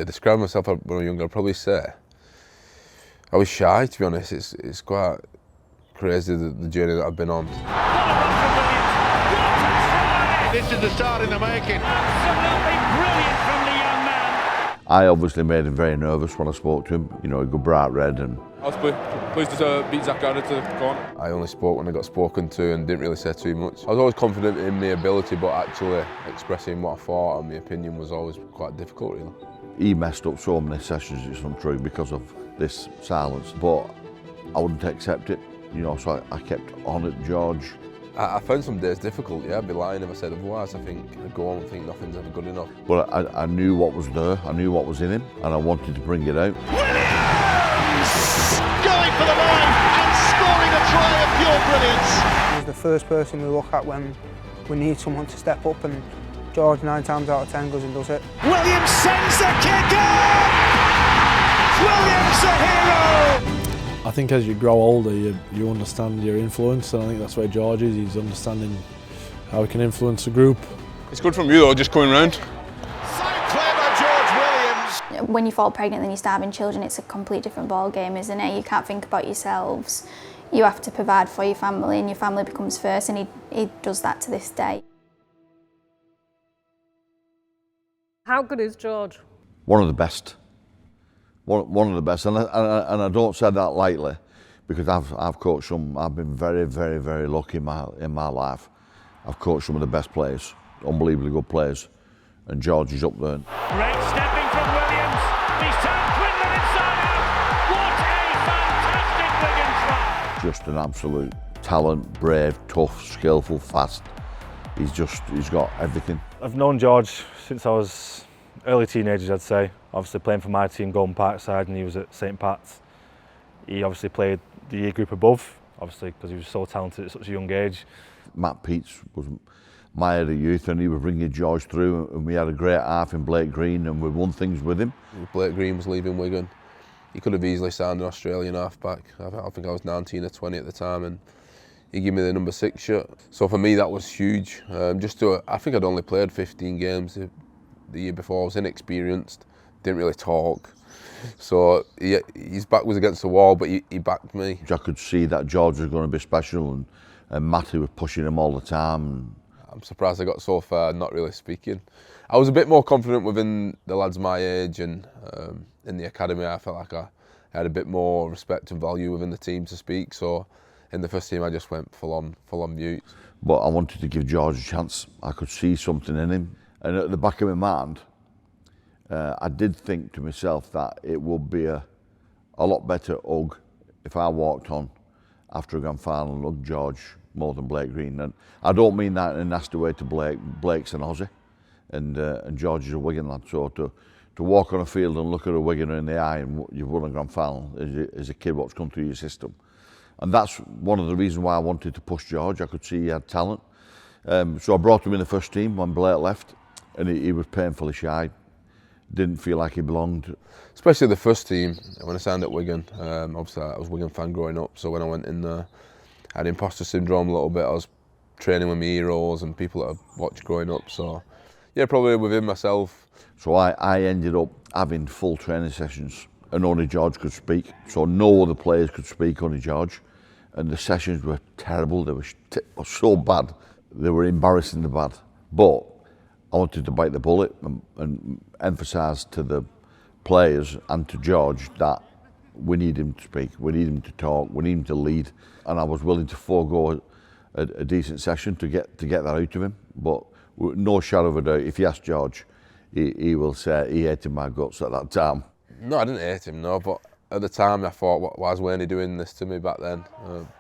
describe myself when I was younger, I'd probably say I was shy, to be honest. It's quite crazy the journey that I've been on. This is the start in the making. Absolutely brilliant from the young man. I obviously made him very nervous when I spoke to him. You know, he got bright red and... I was pleased to beat Zach Garner to the corner. I only spoke when I got spoken to and didn't really say too much. I was always confident in my ability, but actually expressing what I thought and my opinion was always quite difficult, really. He messed up so many sessions, it's untrue, because of this silence, but I wouldn't accept it, you know, so I kept on at George. I found some days difficult, yeah, I'd be lying if I said otherwise. I think I'd go on and think nothing's ever good enough. But I knew what was there, I knew what was in him, and I wanted to bring it out. Williams! Going for the line and scoring a try of pure brilliance. He's the first person we look at when we need someone to step up, and George 9 times out of 10 goes and does it. Williams sends the kick up! Williams a hero! I think as you grow older, you understand your influence, and I think that's where George is. He's understanding how he can influence the group. It's good from you though, just coming round. So clever, George Williams! When you fall pregnant and you start having children, it's a complete different ball game, isn't it? You can't think about yourselves. You have to provide for your family, and your family becomes first, and he does that to this day. How good is George? One of the best. One of the best, and I don't say that lightly, because I've coached some. I've been very, very, very lucky in my life. I've coached some of the best players, unbelievably good players, and George is up there. Great stepping from Williams. He's turned Quinlan inside out. What a fantastic Wigan try! Just an absolute talent, brave, tough, skillful, fast. He's got everything. I've known George since I was early teenagers, I'd say. Obviously playing for my team, Golden Parkside, and he was at St Pat's. He obviously played the year group above, obviously because he was so talented at such a young age. Matt Peets was my head of youth, and he was bringing George through, and we had a great half in Blake Green, and we won things with him. Blake Green was leaving Wigan. He could have easily signed an Australian halfback. I think I was 19 or 20 at the time, and he gave me the number 6 shirt. So for me that was huge. I think I'd only played 15 games the year before. I was inexperienced, didn't really talk. So his back was against the wall, but he backed me. I could see that George was going to be special, and Matty was pushing him all the time. I'm surprised I got so far not really speaking. I was a bit more confident within the lads my age, and in the academy I felt like I had a bit more respect and value within the team to speak. So in the first team I just went full on mute. But I wanted to give George a chance. I could see something in him, and at the back of my mind, I did think to myself that it would be a lot better hug if I walked on after a grand final and hugged George more than Blake Green. And I don't mean that in a nasty way to Blake. Blake's an Aussie, and George is a Wigan lad. So to walk on a field and look at a Wiganer in the eye and you've won a grand final is a kid what's come through your system. And that's one of the reasons why I wanted to push George. I could see he had talent. So I brought him in the first team when Blake left, and he was painfully shy. Didn't feel like he belonged. Especially the first team, when I signed at Wigan. Obviously I was a Wigan fan growing up, so when I went in there, I had imposter syndrome a little bit. I was training with my heroes and people that I've watched growing up, so yeah, probably within myself. So I ended up having full training sessions, and only George could speak. So no other players could speak, only George. And the sessions were terrible. They were so bad. They were embarrassingly bad. But I wanted to bite the bullet and emphasise to the players and to George that we need him to speak, we need him to talk, we need him to lead. And I was willing to forego a decent session to get that out of him. But no shadow of a doubt, if you ask George, he will say he hated my guts at that time. No, I didn't hate him, no, but at the time I thought, why is Wane doing this to me back then?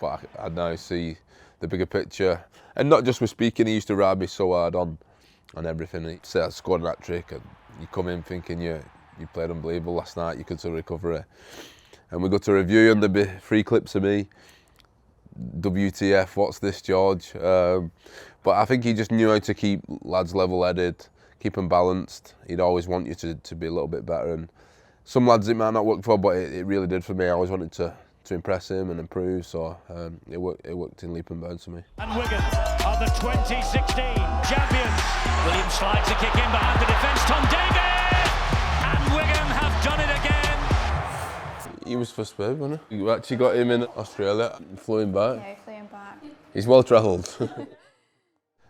But I now see the bigger picture. And not just with speaking, he used to ride me so hard on everything. He'd say I scored a hat-trick, and you come in thinking you played unbelievable last night, you could to recovery. And we go to review and there'd be 3 clips of me. WTF, what's this, George? But I think he just knew how to keep lads level-headed, keep them balanced. He'd always want you to be a little bit better. And some lads it might not work for, but it really did for me. I always wanted to impress him and improve, so it worked in leap and bounds for me. And Wigan are the 2016 champions. Williams slides a kick in behind the defence. Tom Davis! And Wigan was first babe, wasn't he? You actually got him in Australia, flew him back. Yeah, he flew him back. He's well travelled.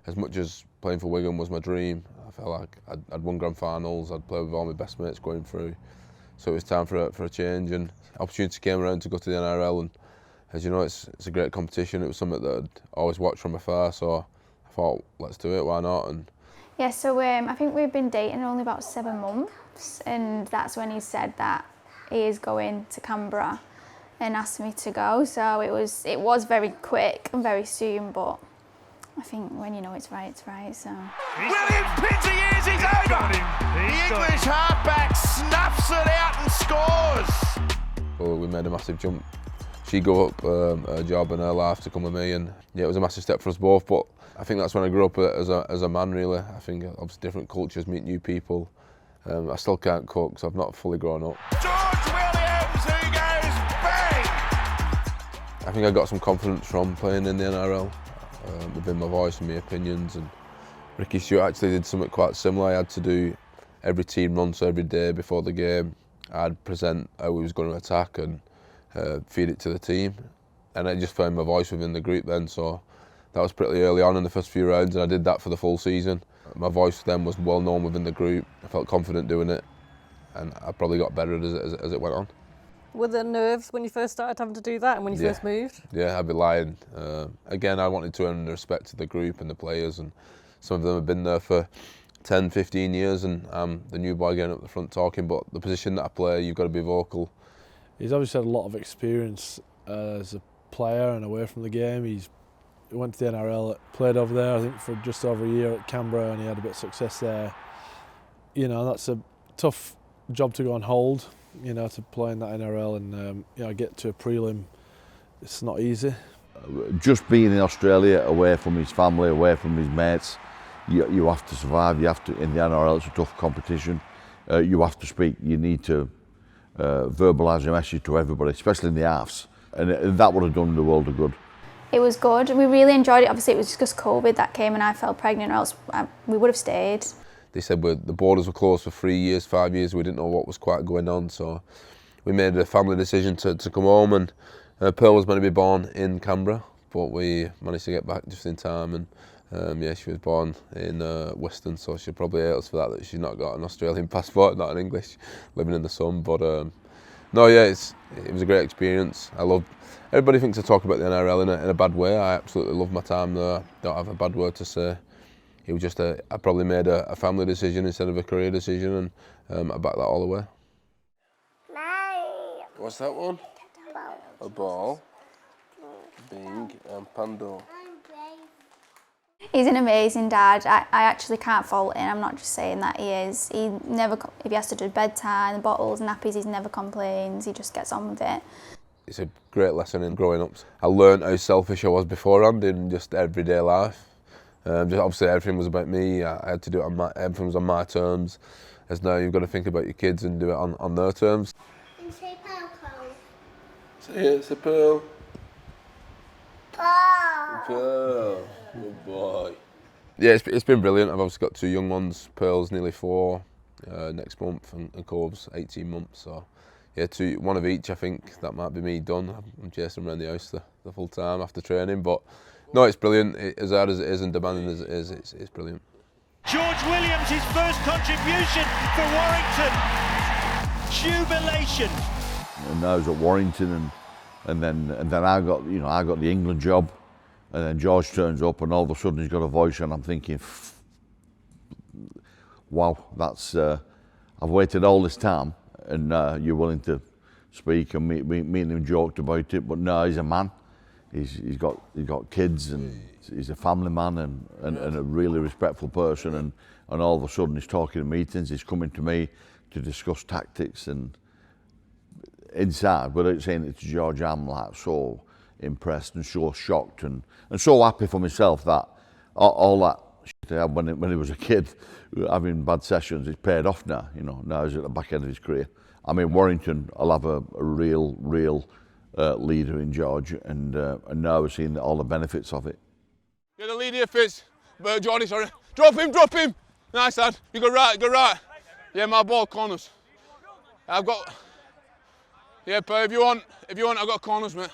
As much as playing for Wigan was my dream, I felt like I'd won grand finals, I'd played with all my best mates going through. So it was time for a change, and opportunity came around to go to the NRL, and as you know, it's a great competition. It was something that I'd always watched from afar, so I thought, let's do it, why not? And yeah, so I think we've been dating only about 7 months, and that's when he said that he is going to Canberra and asked me to go. So it was very quick and very soon, but I think when you know it's right, so. Williams pins he is, he's over! The English halfback snuffs it out and scores! well, we made a massive jump. She gave up her job and her life to come with me, and yeah, it was a massive step for us both, but I think that's when I grew up as a man, really. I think obviously different cultures, meet new people. I still can't cook, so I've not fully grown up. George Williams, who goes bang! I think I got some confidence from playing in the NRL, within my voice and my opinions. And Ricky Stewart actually did something quite similar. I had to do every team run, so every day before the game, I'd present how we was going to attack and feed it to the team. And I just found my voice within the group then, so that was pretty early on in the first few rounds, and I did that for the full season. My voice then was well known within the group. I felt confident doing it, and I probably got better as it went on. Were there nerves when you first started having to do that and when you first moved? Yeah, I'd be lying. Again, I wanted to earn the respect of the group and the players, and some of them have been there for 10, 15 years, and I'm the new boy getting up the front talking, but the position that I play, you've got to be vocal. He's obviously had a lot of experience as a player and away from the game. He went to the NRL, played over there I think for just over a year at Canberra, and he had a bit of success there. You know, that's a tough job to go and hold, you know, to play in that NRL and you know, get to a prelim. It's not easy. Just being in Australia, away from his family, away from his mates, you have to survive. You have to, in the NRL, it's a tough competition. You have to speak. You need to verbalise your message to everybody, especially in the halves, and that would have done the world of good. It was good, and we really enjoyed it. Obviously, it was just COVID that came, and I fell pregnant, or else we would have stayed. They said the borders were closed for 3 years, 5 years. We didn't know what was quite going on, so we made a family decision to come home. And Pearl was meant to be born in Canberra, but we managed to get back just in time. And yeah, she was born in Western, so she'll probably hate us for that she's not got an Australian passport, not an English, living in the sun. But no, yeah, it was a great experience. I loved. Everybody thinks I talk about the NRL in a bad way. I absolutely love my time there. Don't have a bad word to say. It was just I probably made a family decision instead of a career decision, and I back that all the way. What's that one? A ball. Bing and Pando. He's an amazing dad. I actually can't fault him. I'm not just saying that he is. He never, if he has to do bedtime, the bottles, nappies, he never complains. He just gets on with it. It's a great lesson in growing up. I learned how selfish I was beforehand in just everyday life. Just obviously everything was about me. I had to do it everything was on my terms. As now you've got to think about your kids and do it on their terms. Say Pearl, Cole. Say it, say Pearl. Pearl. Pearl. Good boy. Yeah, it's been brilliant. I've obviously got 2 young ones. Pearl's nearly 4 next month, and Cole's 18 months. So yeah, 1 of each. I think that might be me done. I'm chasing around the house the full time after training, but no, it's brilliant. As hard as it is and demanding as it is, it's brilliant. George Williams, his first contribution for Warrington. Jubilation. And I was at Warrington, and then I got the England job, and then George turns up, and all of a sudden he's got a voice, and I'm thinking, wow, that's I've waited all this time, and you're willing to speak, and me and him joked about it, but no, he's a man. He's got kids, and he's a family man, and a really respectful person, and all of a sudden he's talking at meetings, he's coming to me to discuss tactics, and inside, without saying it to George, I'm like so impressed and so shocked and so happy for myself that all that shit I had when he was a kid, having bad sessions, it's paid off now. You know, now he's at the back end of his career. I mean, Warrington, I'll have a real leader in George, and now we're seeing all the benefits of it. Get the lead here, Fitz. Jordy, sorry. Drop him. Nice, lad. You go right. Yeah, my ball, corners. I've got... Yeah, but if you want, I've got corners, mate.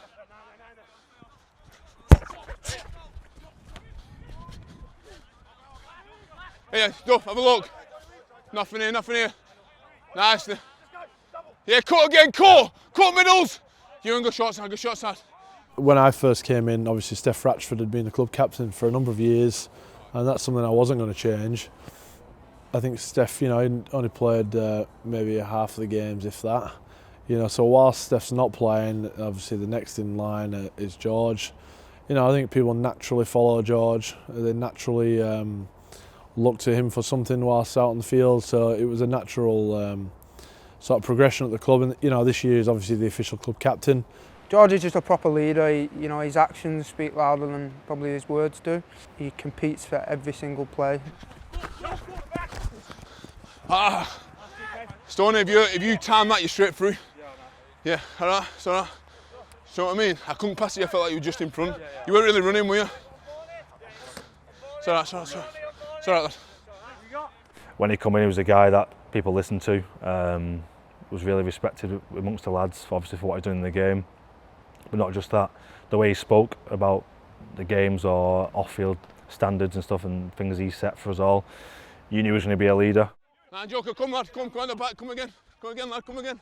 Here, Duff, have a look. Nothing here. Nice. Yeah, cut again, cut middles. You and go short side. When I first came in, obviously Steph Ratchford had been the club captain for a number of years, and that's something I wasn't going to change. I think Steph, he only played maybe half of the games, if that. So whilst Steph's not playing, obviously the next in line is George. I think people naturally follow George. They naturally look to him for something whilst out on the field. So it was a natural sort of progression at the club. And this year is obviously the official club captain. George is just a proper leader. His actions speak louder than probably his words do. He competes for every single play. Stoney, if you time that, you're straight through. Yeah, alright, it's alright. You know what I mean? I couldn't pass you, I felt like you were just in front. You weren't really running, were you? It's alright, lad. When he came in, he was a guy that people listened to, was really respected amongst the lads, obviously for what he's doing in the game. But not just that, the way he spoke about the games or off-field standards and stuff and things he set for us all, you knew he was going to be a leader. Nah, Joker, come lad, come on the back, come again, lad, come again.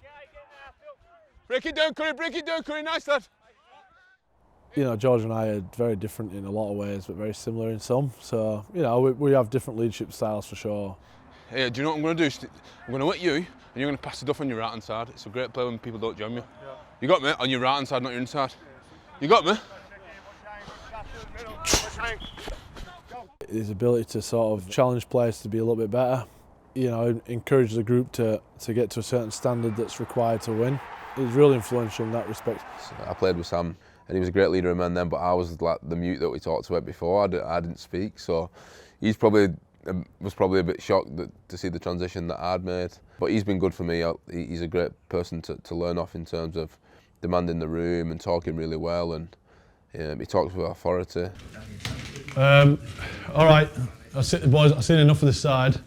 Break it down, Curry, nice lad. George and I are very different in a lot of ways, but very similar in some. So, we have different leadership styles for sure. Hey, do you know what I'm going to do? I'm going to hit you, and you're going to pass the duff on your right-hand side. It's a great play when people don't jam you. Yeah. You got me? On your right-hand side, not your inside. You got me? His ability to sort of challenge players to be a little bit better, encourage the group to get to a certain standard that's required to win. He's really influential in that respect. I played with Sam, and he was a great leader of men then, but I was like the mute that we talked about before. I didn't speak, so he's was probably a bit shocked to see the transition that I'd made. But he's been good for me. He's a great person to learn off in terms of demanding the room and talking really well, and he talks with authority. All right, boys, I've seen enough of this side.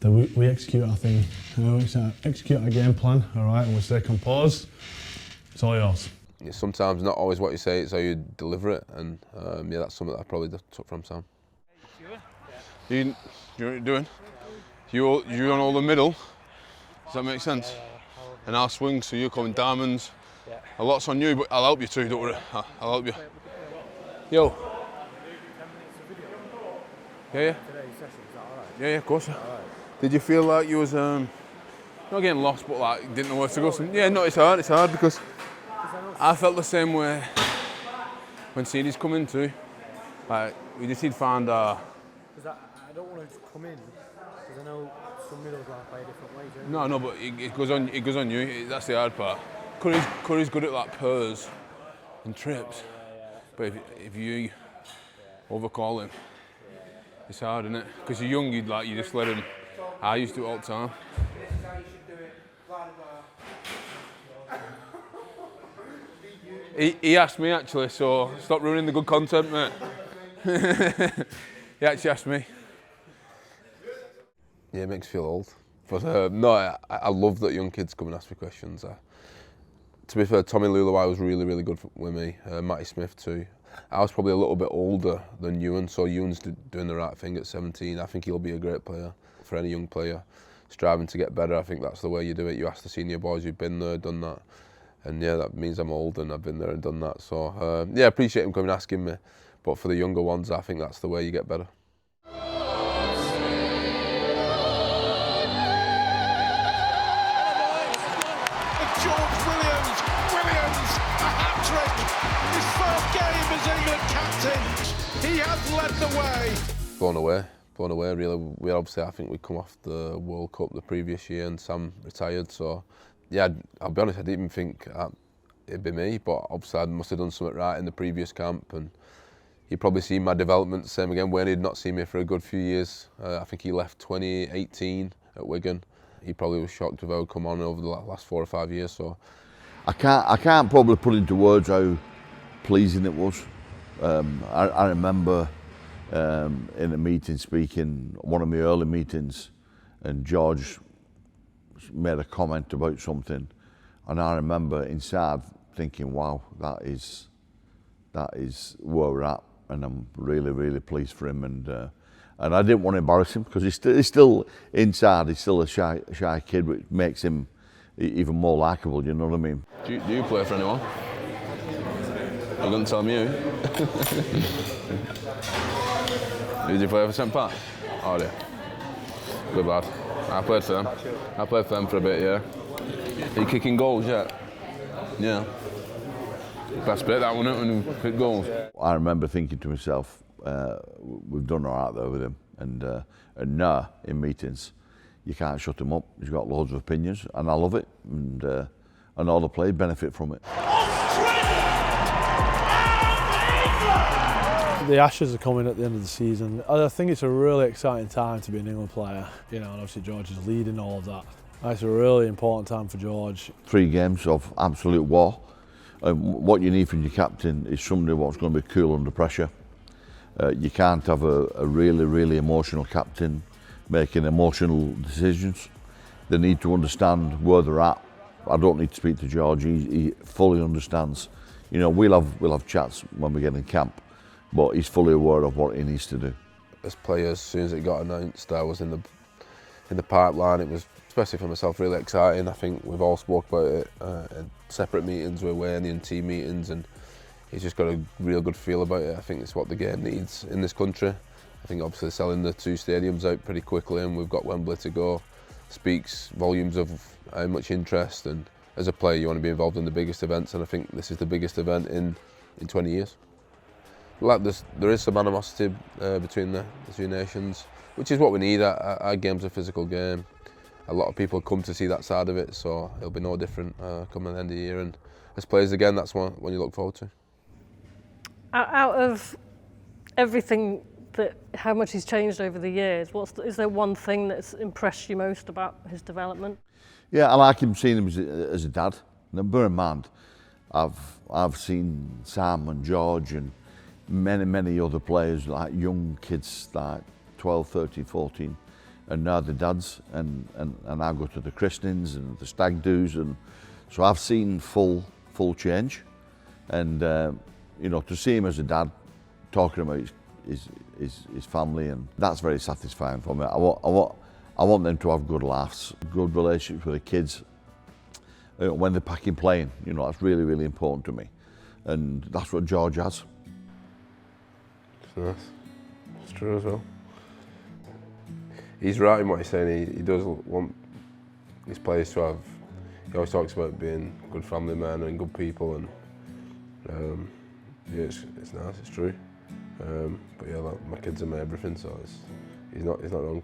We execute our thing. We execute our game plan, all right, and we stay composed. It's all yours. Sometimes not always what you say, it's how you deliver it, and that's something that I probably took from Sam. You know what you're doing? You're on all the middle. Does that make sense? And I'll swing, so you're coming diamonds. A lot's on you, but I'll help you too, don't worry. I'll help you. Yo. Yeah. Yeah, of course. Did you feel like you was not getting lost, but like didn't know where to go? Yeah, no, it's hard because I felt the same way when CD's come in too. Like we just need to find I don't want to come in because I know some middles like play different ways. No, but it goes on you. That's the hard part. Curry's good at like purrs and trips, but if you overcall him, it's hard, isn't it? Because you're young, you just let him. I used to do it all the time. He asked me actually, so stop ruining the good content, mate. He actually asked me. Yeah, it makes me feel old. But no, I love that young kids come and ask me questions. To be fair, Tommy Luluai was really, really good with me. Matty Smith too. I was probably a little bit older than Ewan, so Ewan's doing the right thing at 17. I think he'll be a great player. For any young player striving to get better, I think that's the way you do it. You ask the senior boys who've been there, done that. And yeah, that means I'm old and I've been there and done that. So yeah, I appreciate him coming and asking me. But for the younger ones, I think that's the way you get better. Williams, a hat-trick. His first game as England captain. He has led the way. Blown away really. We obviously, I think we come off the World Cup the previous year and Sam retired, so yeah, I'll be honest, I didn't even think it'd be me, but obviously I must have done something right in the previous camp, and he'd probably seen my development. Same again, Wayne had not seen me for a good few years. I think he left 2018 at Wigan. He probably was shocked with how I'd come on over the last 4 or 5 years. So I can't probably put into words how pleasing it was. I remember in a meeting speaking, one of my early meetings, and George made a comment about something, And I remember inside thinking, wow, that is where we're at, and I'm really, really pleased for him. And I didn't want to embarrass him because he's still inside. He's still a shy kid, which makes him even more likeable. You know what I mean? Do you play for anyone? You couldn't tell me who. Did you play for St. Pat? Oh dear. Good lad. I played for them. I played for them for a bit, yeah. Are you kicking goals yet? Yeah. Best bit, that one, when you kick goals. I remember thinking to myself, we've done all right there with him, and now in meetings, you can't shut him up. He's got loads of opinions, and I love it, and all the players benefit from it. The Ashes are coming at the end of the season. I think it's a really exciting time to be an England player, you know, and obviously George is leading all of that. It's a really important time for George. 3 games of absolute war. What you need from your captain is somebody what's going to be cool under pressure. You can't have a really, really emotional captain making emotional decisions. They need to understand where they're at. I don't need to speak to George. He fully understands. You know, we'll have chats when we get in camp, but he's fully aware of what he needs to do. As players, as soon as it got announced, I was in the pipeline. It was, especially for myself, really exciting. I think we've all spoke about it in separate meetings with Wane and team meetings, and he's just got a real good feel about it. I think it's what the game needs in this country. I think obviously selling the 2 stadiums out pretty quickly, and we've got Wembley to go, speaks volumes of how much interest. And as a player, you want to be involved in the biggest events, and I think this is the biggest event in 20 years. Like there is some animosity between the 2 nations, which is what we need. Our game's a physical game. A lot of people come to see that side of it, so it'll be no different coming the end of the year. And as players again, that's one you look forward to. Out of everything, how much he's changed over the years, is there one thing that's impressed you most about his development? Yeah, I like him, seeing him as a dad. Now, bear in mind, I've seen Sam and George and many other players, like young kids, like 12, 13, 14, and now the dads, and I go to the christenings and the stag do's, and so I've seen full change, and you know, to see him as a dad, talking about his family, and that's very satisfying for me. I want them to have good laughs, good relationships with the kids when they're packing playing. You know, that's really, really important to me, and that's what George has. It's nice. It's true as well. He's right in what he's saying. He does want his players to have. He always talks about being good family men and good people, and yeah, it's nice. It's true. But yeah, like, my kids are my everything, so he's not wrong.